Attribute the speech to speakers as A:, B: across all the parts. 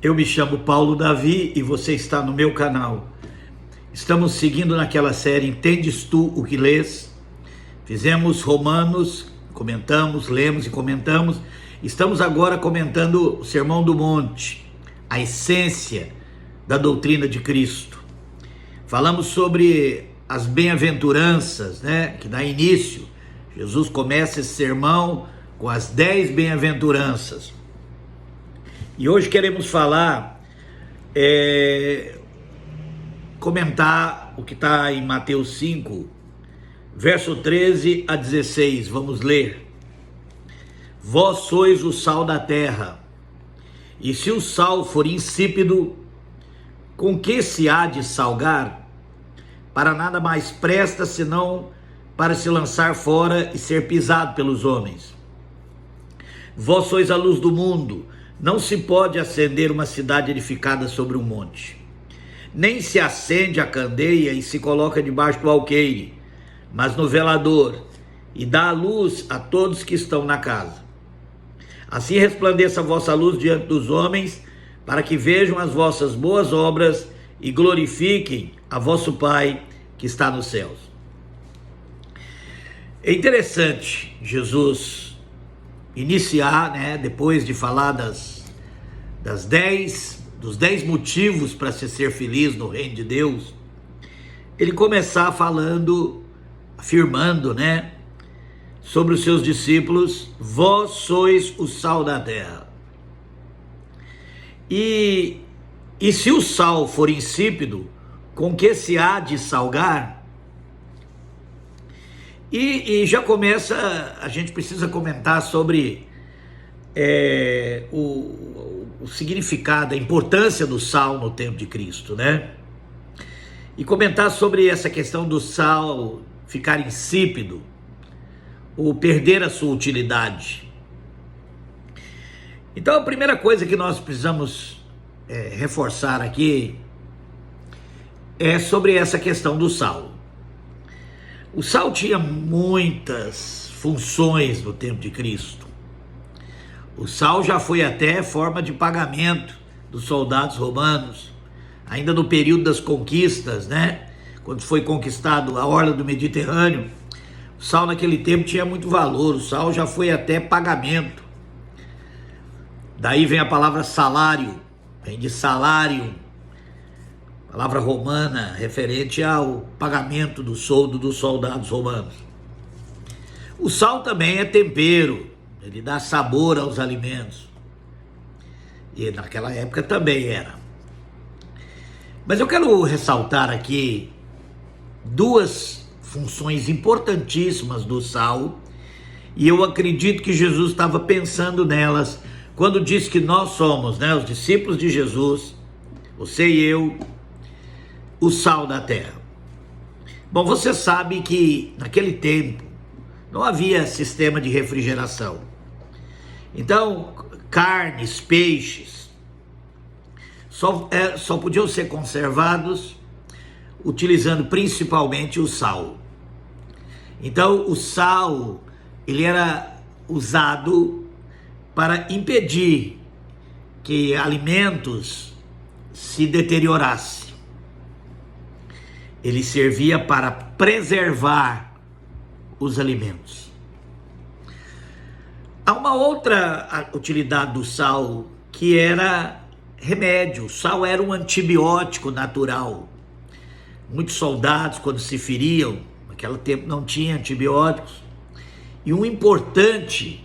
A: Eu me chamo Paulo Davi e você está no meu canal. Estamos seguindo naquela série Entendes Tu o que lês? Fizemos Romanos, comentamos, lemos e comentamos. Estamos agora comentando o Sermão do Monte, a essência da doutrina de Cristo. Falamos sobre as bem-aventuranças, que dá início. Jesus começa esse sermão com as 10 bem-aventuranças. E hoje queremos falar, comentar o que está em Mateus 5, verso 13 a 16. Vamos ler. Vós sois o sal da terra, e se o sal for insípido, com que se há de salgar? Para nada mais presta, senão para se lançar fora e ser pisado pelos homens. Vós sois a luz do mundo. Não se pode acender uma cidade edificada sobre um monte. Nem se acende a candeia e se coloca debaixo do alqueire, mas no velador, e dá a luz a todos que estão na casa. Assim resplandeça a vossa luz diante dos homens, para que vejam as vossas boas obras e glorifiquem a vosso Pai que está nos céus. É interessante Jesus iniciar, depois de falar dos 10 motivos para se ser feliz no reino de Deus, ele começar falando, afirmando, sobre os seus discípulos: vós sois o sal da terra. E se o sal for insípido, com que se há de salgar? E já começa, a gente precisa comentar sobre o significado, a importância do sal no tempo de Cristo, E comentar sobre essa questão do sal ficar insípido, ou perder a sua utilidade. Então, a primeira coisa que nós precisamos reforçar aqui é sobre essa questão do sal. O sal tinha muitas funções no tempo de Cristo. O sal já foi até forma de pagamento dos soldados romanos, ainda no período das conquistas, quando foi conquistado a orla do Mediterrâneo. O sal naquele tempo tinha muito valor, o sal já foi até pagamento. Daí vem a palavra salário, vem de salário, palavra romana referente ao pagamento do soldo dos soldados romanos. O sal também é tempero, ele dá sabor aos alimentos. E naquela época também era. Mas eu quero ressaltar aqui duas funções importantíssimas do sal, e eu acredito que Jesus estava pensando nelas quando disse que nós somos, os discípulos de Jesus, você e eu, o sal da terra. Bom, você sabe que naquele tempo não havia sistema de refrigeração. Então, carnes, peixes, só podiam ser conservados utilizando principalmente o sal. Então, o sal, ele era usado para impedir que alimentos se deteriorassem. Ele servia para preservar os alimentos. Há uma outra utilidade do sal, que era remédio. O sal era um antibiótico natural. Muitos soldados, quando se feriam, naquele tempo não tinha antibióticos, e um importante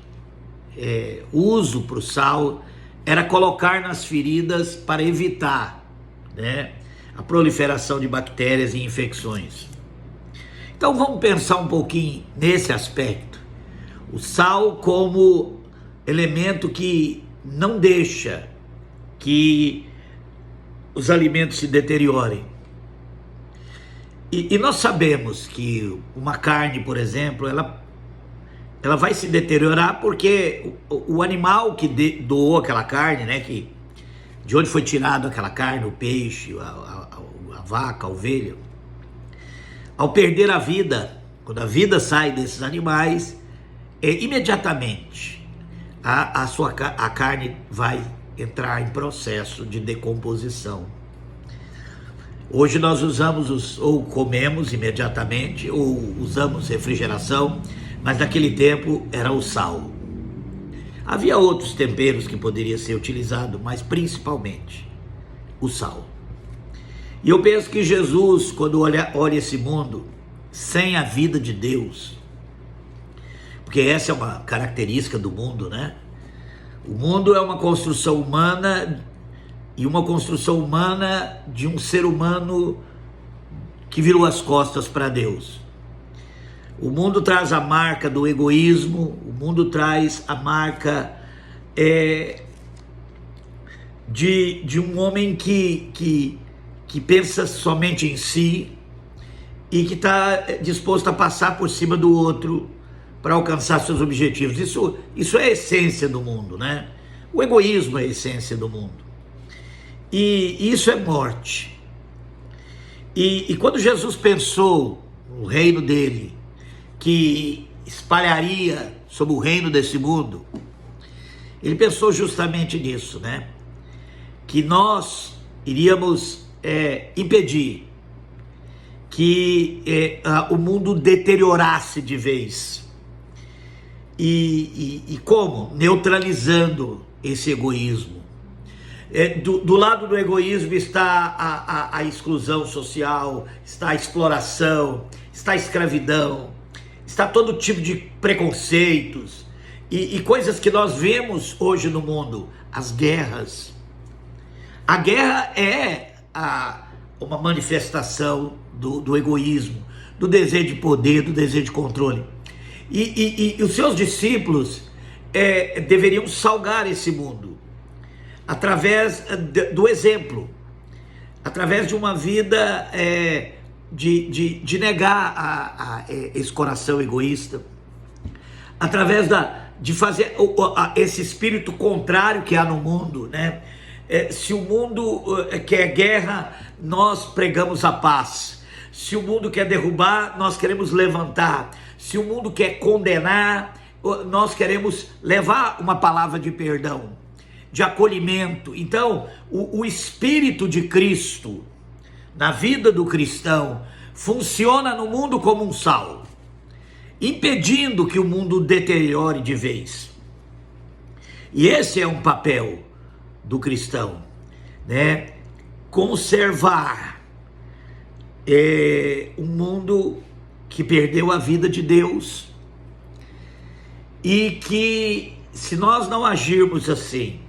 A: uso para o sal era colocar nas feridas para evitar a proliferação de bactérias e infecções. Então vamos pensar um pouquinho nesse aspecto. O sal como elemento que não deixa que os alimentos se deteriorem. E nós sabemos que uma carne, por exemplo, ela vai se deteriorar porque o animal que doou aquela carne, de onde foi tirado aquela carne, o peixe, a vaca, a ovelha, ao perder a vida, quando a vida sai desses animais, imediatamente a carne vai entrar em processo de decomposição. Hoje nós usamos ou comemos imediatamente, ou usamos refrigeração, mas naquele tempo era o sal. Havia outros temperos que poderiam ser utilizados, mas principalmente o sal. E eu penso que Jesus, quando olha esse mundo, sem a vida de Deus, porque essa é uma característica do mundo, né? O mundo é uma construção humana, e uma construção humana de um ser humano que virou as costas para Deus. O mundo traz a marca do egoísmo, o mundo traz a marca de um homem que pensa somente em si e que está disposto a passar por cima do outro para alcançar seus objetivos. Isso é a essência do mundo, né? O egoísmo é a essência do mundo. E isso é morte. E quando Jesus pensou no reino dele, que espalharia sobre o reino desse mundo, ele pensou justamente nisso, né? Que nós iríamos impedir que o mundo deteriorasse de vez. E como? Neutralizando esse egoísmo. Do lado do egoísmo está a exclusão social, está a exploração, está a escravidão, está todo tipo de preconceitos e coisas que nós vemos hoje no mundo, as guerras. A guerra é uma manifestação do egoísmo, do desejo de poder, do desejo de controle. E os seus discípulos deveriam salgar esse mundo através do exemplo, através de uma vida de negar esse coração egoísta, através de fazer esse espírito contrário que há no mundo, né? Se o mundo quer guerra, nós pregamos a paz. Se o mundo quer derrubar, nós queremos levantar. Se o mundo quer condenar, nós queremos levar uma palavra de perdão, de acolhimento. Então, o Espírito de Cristo, na vida do cristão, funciona no mundo como um sal, impedindo que o mundo deteriore de vez. E esse é um papel do cristão, né? Conservar um mundo que perdeu a vida de Deus, e que se nós não agirmos assim,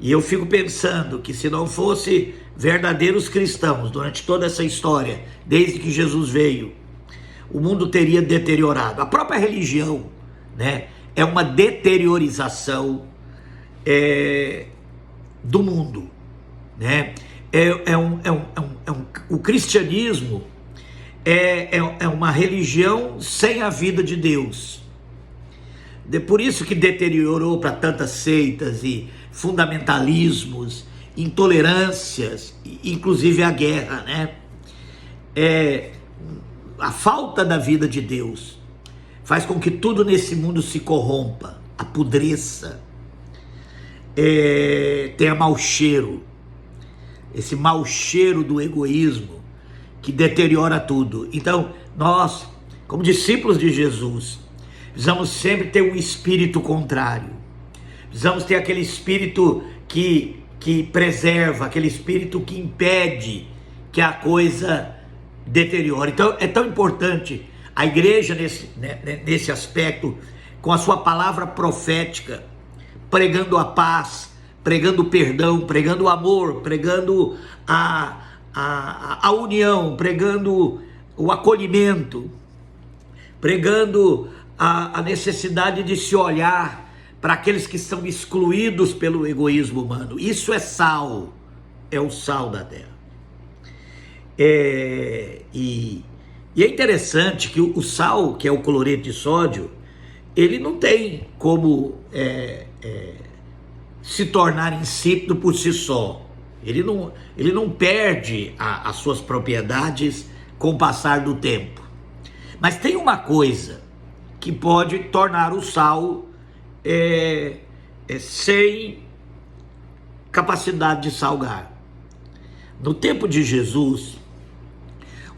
A: e eu fico pensando que se não fosse verdadeiros cristãos durante toda essa história, desde que Jesus veio, o mundo teria deteriorado. A própria religião, né, é uma deteriorização do mundo, né? O cristianismo é uma religião sem a vida de Deus. Por isso que deteriorou para tantas seitas e fundamentalismos, intolerâncias, inclusive a guerra, né? A falta da vida de Deus faz com que tudo nesse mundo se corrompa, apodreça, tenha mau cheiro, esse mau cheiro do egoísmo que deteriora tudo. Então, nós, como discípulos de Jesus, precisamos sempre ter um espírito contrário. Precisamos ter aquele espírito que preserva, aquele espírito que impede que a coisa deteriore. Então, é tão importante a igreja nesse aspecto, com a sua palavra profética, pregando a paz, pregando o perdão, pregando o amor, pregando a união, pregando o acolhimento, pregando a necessidade de se olhar para aqueles que são excluídos pelo egoísmo humano. Isso é sal, é o sal da terra. E é interessante que o sal, que é o cloreto de sódio, ele não tem como se tornar insípido por si só. Ele não perde as suas propriedades com o passar do tempo. Mas tem uma coisa que pode tornar o sal sem capacidade de salgar. No tempo de Jesus,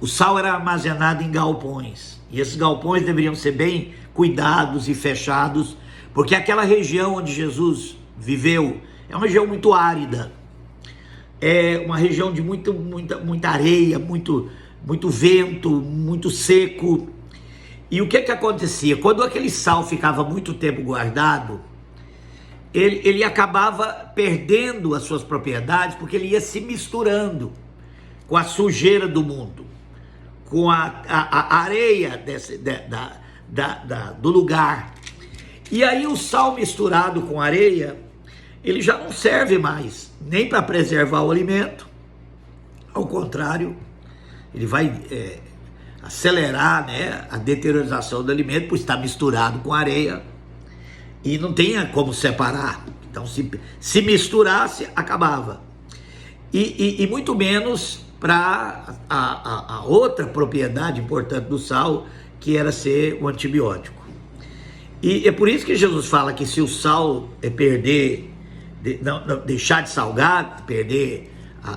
A: o sal era armazenado em galpões, e esses galpões deveriam ser bem cuidados e fechados, porque aquela região onde Jesus viveu é uma região muito árida, é uma região de muita areia, muito vento, muito seco. E o que acontecia? Quando aquele sal ficava muito tempo guardado, ele acabava perdendo as suas propriedades, porque ele ia se misturando com a sujeira do mundo, com a areia do lugar. E aí o sal misturado com areia, ele já não serve mais nem para preservar o alimento, ao contrário, ele vai acelerar, né, a deterioração do alimento, por estar misturado com areia, e não tinha como separar. Então, se misturasse, acabava. E muito menos para a outra propriedade importante do sal, que era ser o antibiótico. E é por isso que Jesus fala que se o sal deixar de salgar, perder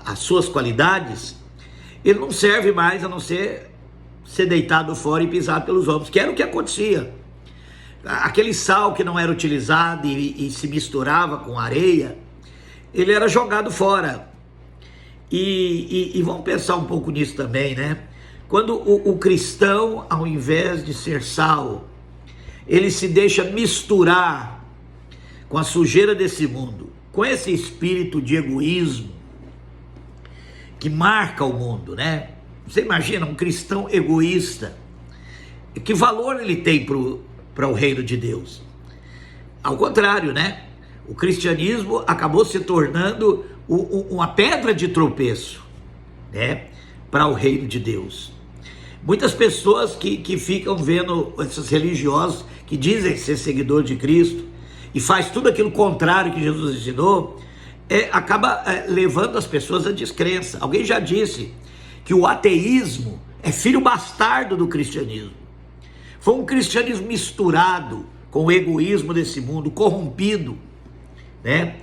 A: as suas qualidades, ele não serve mais a não ser deitado fora e pisado pelos homens, que era o que acontecia. Aquele sal que não era utilizado e se misturava com areia, ele era jogado fora. E vamos pensar um pouco nisso também, né? Quando o cristão, ao invés de ser sal, ele se deixa misturar com a sujeira desse mundo, com esse espírito de egoísmo que marca o mundo, né? Você imagina um cristão egoísta, que valor ele tem para o reino de Deus? Ao contrário, né? O cristianismo acabou se tornando uma pedra de tropeço, né, para o reino de Deus. Muitas pessoas que ficam vendo esses religiosos que dizem ser seguidor de Cristo e faz tudo aquilo contrário que Jesus ensinou, acaba levando as pessoas à descrença. Alguém já disse que o ateísmo é filho bastardo do cristianismo. Foi um cristianismo misturado com o egoísmo desse mundo, corrompido, né?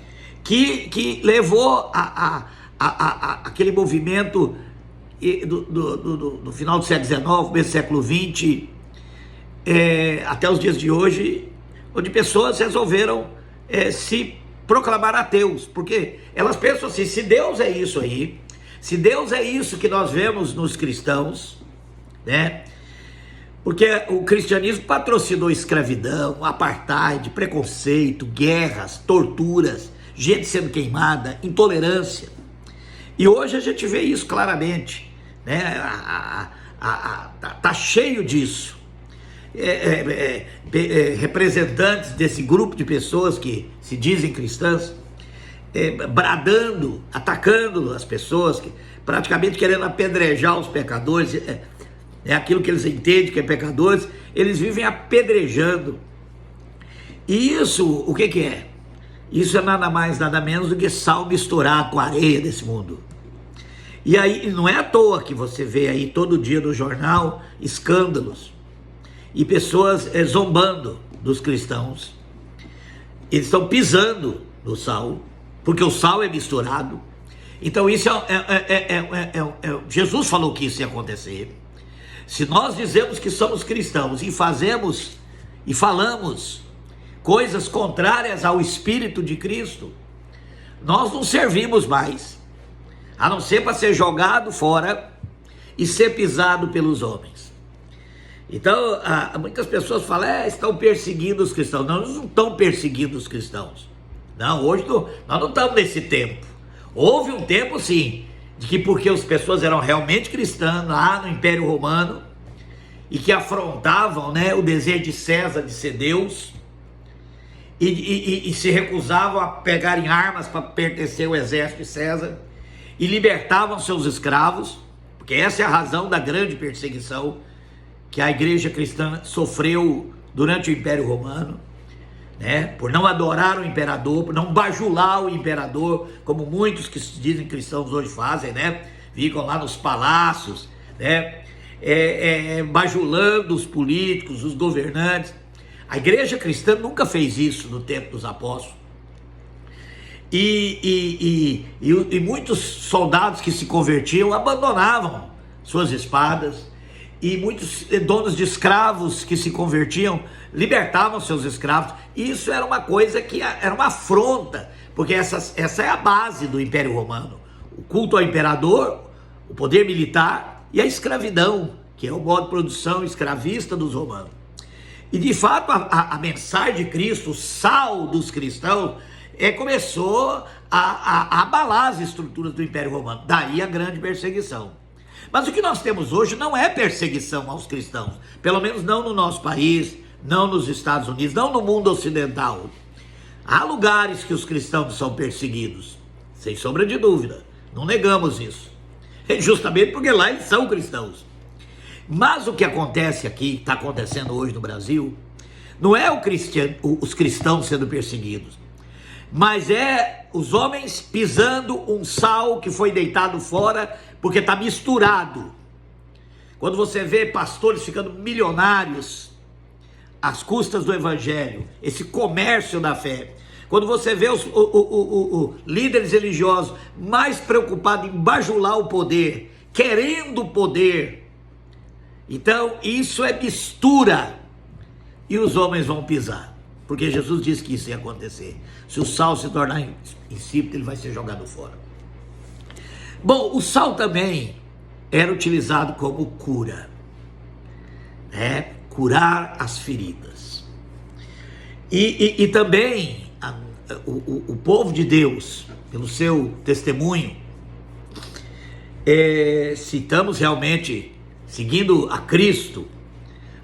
A: Que levou aquele movimento do final do século XIX, começo do século XX, até os dias de hoje, onde pessoas resolveram se proclamar ateus, porque elas pensam assim: se Deus é isso aí, se Deus é isso que nós vemos nos cristãos, né? Porque o cristianismo patrocinou escravidão, apartheid, preconceito, guerras, torturas, gente sendo queimada, intolerância. E hoje a gente vê isso claramente, né? Tá cheio disso. Representantes desse grupo de pessoas que se dizem cristãs, bradando, atacando as pessoas, praticamente querendo apedrejar os pecadores. Aquilo que eles entendem que é pecadores, eles vivem apedrejando. E isso, o que é? Isso é nada mais, nada menos do que sal misturado com a areia desse mundo. E aí, não é à toa que você vê aí todo dia no jornal escândalos e pessoas zombando dos cristãos. Eles estão pisando no sal, porque o sal é misturado. Então isso Jesus falou que isso ia acontecer. Se nós dizemos que somos cristãos e fazemos e falamos coisas contrárias ao Espírito de Cristo, nós não servimos mais, a não ser para ser jogado fora e ser pisado pelos homens. Então, muitas pessoas falam, estão perseguindo os cristãos. Não, eles não estão perseguindo os cristãos. Não, hoje nós não estamos nesse tempo. Houve um tempo, sim, de que porque as pessoas eram realmente cristãs lá no Império Romano e que afrontavam, né, o desejo de César de ser Deus e se recusavam a pegarem armas para pertencer ao exército de César e libertavam seus escravos, porque essa é a razão da grande perseguição que a igreja cristã sofreu durante o Império Romano, né, por não adorar o imperador, por não bajular o imperador, como muitos que se dizem cristãos hoje fazem, né? Ficam lá nos palácios, né? Bajulando os políticos, os governantes. A igreja cristã nunca fez isso no tempo dos apóstolos. E muitos soldados que se convertiam abandonavam suas espadas, e muitos donos de escravos que se convertiam libertavam seus escravos. E isso era uma coisa que era uma afronta, porque essa é a base do Império Romano: o culto ao imperador, o poder militar e a escravidão, que é o modo de produção escravista dos romanos. E de fato a mensagem de Cristo, o sal dos cristãos, começou a abalar as estruturas do Império Romano. Daí a grande perseguição. Mas o que nós temos hoje não é perseguição aos cristãos, pelo menos não no nosso país, não nos Estados Unidos, não no mundo ocidental. Há lugares que os cristãos são perseguidos, sem sombra de dúvida, não negamos isso, justamente porque lá eles são cristãos. Mas o que acontece aqui, está acontecendo hoje no Brasil, não é os cristãos sendo perseguidos, mas é os homens pisando um sal que foi deitado fora porque está misturado. Quando você vê pastores ficando milionários às custas do evangelho, esse comércio da fé, quando você vê os líderes religiosos mais preocupados em bajular o poder, querendo poder, então isso é mistura, e os homens vão pisar, porque Jesus disse que isso ia acontecer. Se o sal se tornar insípido, ele vai ser jogado fora. Bom, o sal também era utilizado como cura, né? Curar as feridas. E também o povo de Deus, pelo seu testemunho, se estamos realmente seguindo a Cristo,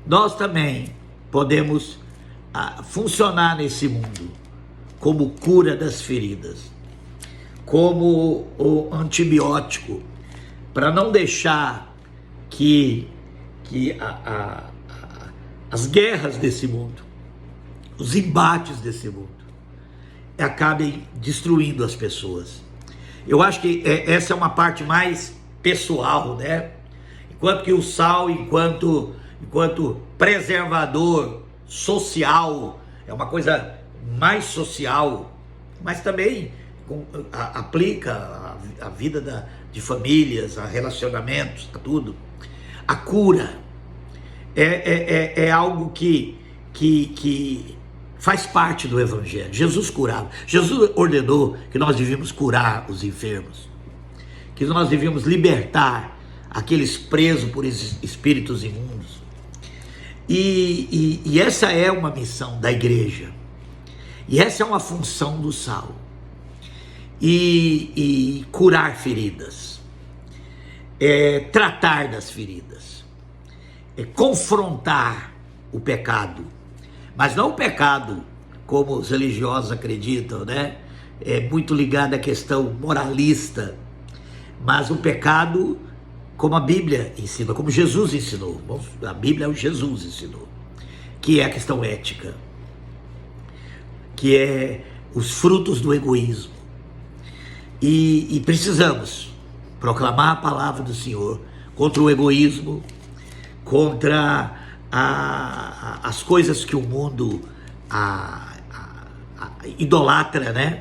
A: nós também podemos funcionar nesse mundo como cura das feridas, como o antibiótico, para não deixar que as guerras desse mundo, os embates desse mundo, acabem destruindo as pessoas. Eu acho que essa é uma parte mais pessoal, né? Enquanto que o sal, enquanto preservador social, é uma coisa mais social, mas também aplica a vida de famílias, a relacionamentos, a tudo. A cura é algo que faz parte do evangelho. Jesus curava. Jesus ordenou que nós devíamos curar os enfermos, que nós devíamos libertar aqueles presos por espíritos imundos. E essa é uma missão da igreja, e essa é uma função do sal. E curar feridas, tratar das feridas, confrontar o pecado, mas não o pecado como os religiosos acreditam, né? É muito ligado à questão moralista, mas o pecado como a Bíblia ensina, como Jesus ensinou. A Bíblia é o Jesus ensinou, que é a questão ética, que é os frutos do egoísmo. E precisamos proclamar a palavra do Senhor contra o egoísmo, contra as coisas que o mundo idolatra, né?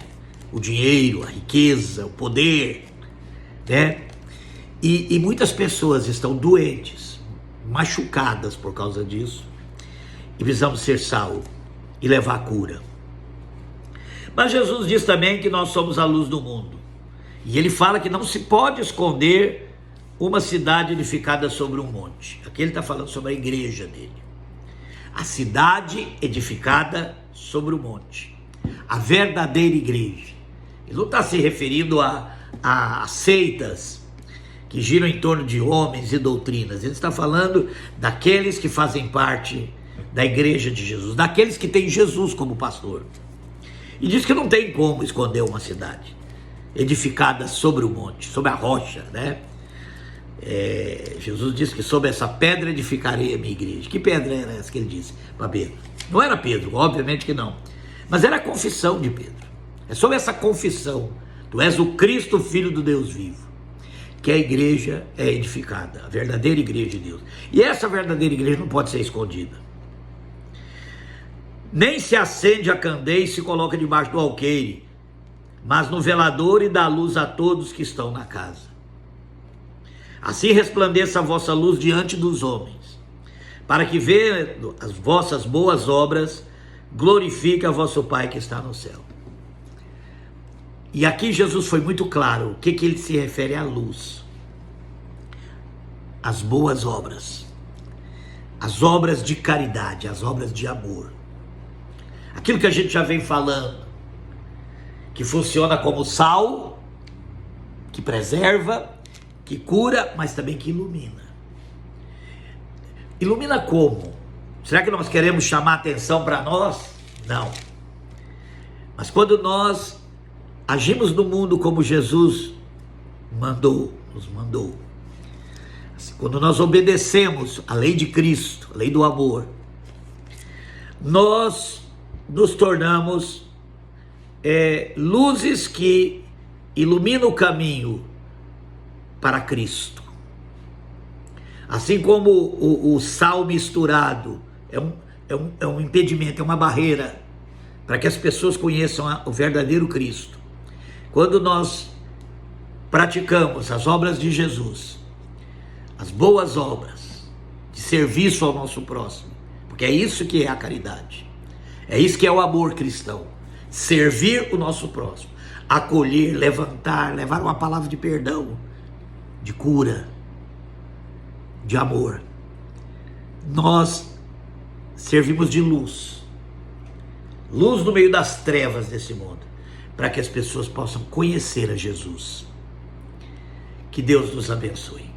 A: O dinheiro, a riqueza, o poder, né? E muitas pessoas estão doentes, machucadas por causa disso, e precisamos ser sal e levar a cura. Mas Jesus diz também que nós somos a luz do mundo. E ele fala que não se pode esconder uma cidade edificada sobre um monte. Aqui ele está falando sobre a igreja dele. A cidade edificada sobre o monte. A verdadeira igreja. Ele não está se referindo a seitas que giram em torno de homens e doutrinas. Ele está falando daqueles que fazem parte da igreja de Jesus, daqueles que têm Jesus como pastor. E diz que não tem como esconder uma cidade edificada sobre o monte, sobre a rocha, né? Jesus disse que sobre essa pedra edificarei a minha igreja. Que pedra era essa que ele disse para Pedro? Não era Pedro, obviamente que não, mas era a confissão de Pedro. É sobre essa confissão: tu és o Cristo, filho do Deus vivo, que a igreja é edificada, a verdadeira igreja de Deus. E essa verdadeira igreja não pode ser escondida. Nem se acende a candeia e se coloca debaixo do alqueire, mas no velador e dá luz a todos que estão na casa. Assim resplandeça a vossa luz diante dos homens, para que vejam as vossas boas obras, glorifique a vosso Pai que está no céu. E aqui Jesus foi muito claro, o que ele se refere à luz. As boas obras, as obras de caridade, as obras de amor. Aquilo que a gente já vem falando, que funciona como sal, que preserva, que cura, mas também que ilumina. Ilumina como? Será que nós queremos chamar atenção para nós? Não. Mas quando nós agimos no mundo como Jesus nos mandou, assim, quando nós obedecemos a lei de Cristo, a lei do amor, nós nos tornamos luzes que iluminam o caminho para Cristo. Assim como o sal misturado é um impedimento, é uma barreira para que as pessoas conheçam o verdadeiro Cristo. Quando nós praticamos as obras de Jesus, as boas obras de serviço ao nosso próximo, porque é isso que é a caridade, é isso que é o amor cristão, servir o nosso próximo, acolher, levantar, levar uma palavra de perdão, de cura, de amor. Nós servimos de luz no meio das trevas desse mundo, para que as pessoas possam conhecer a Jesus. Que Deus nos abençoe.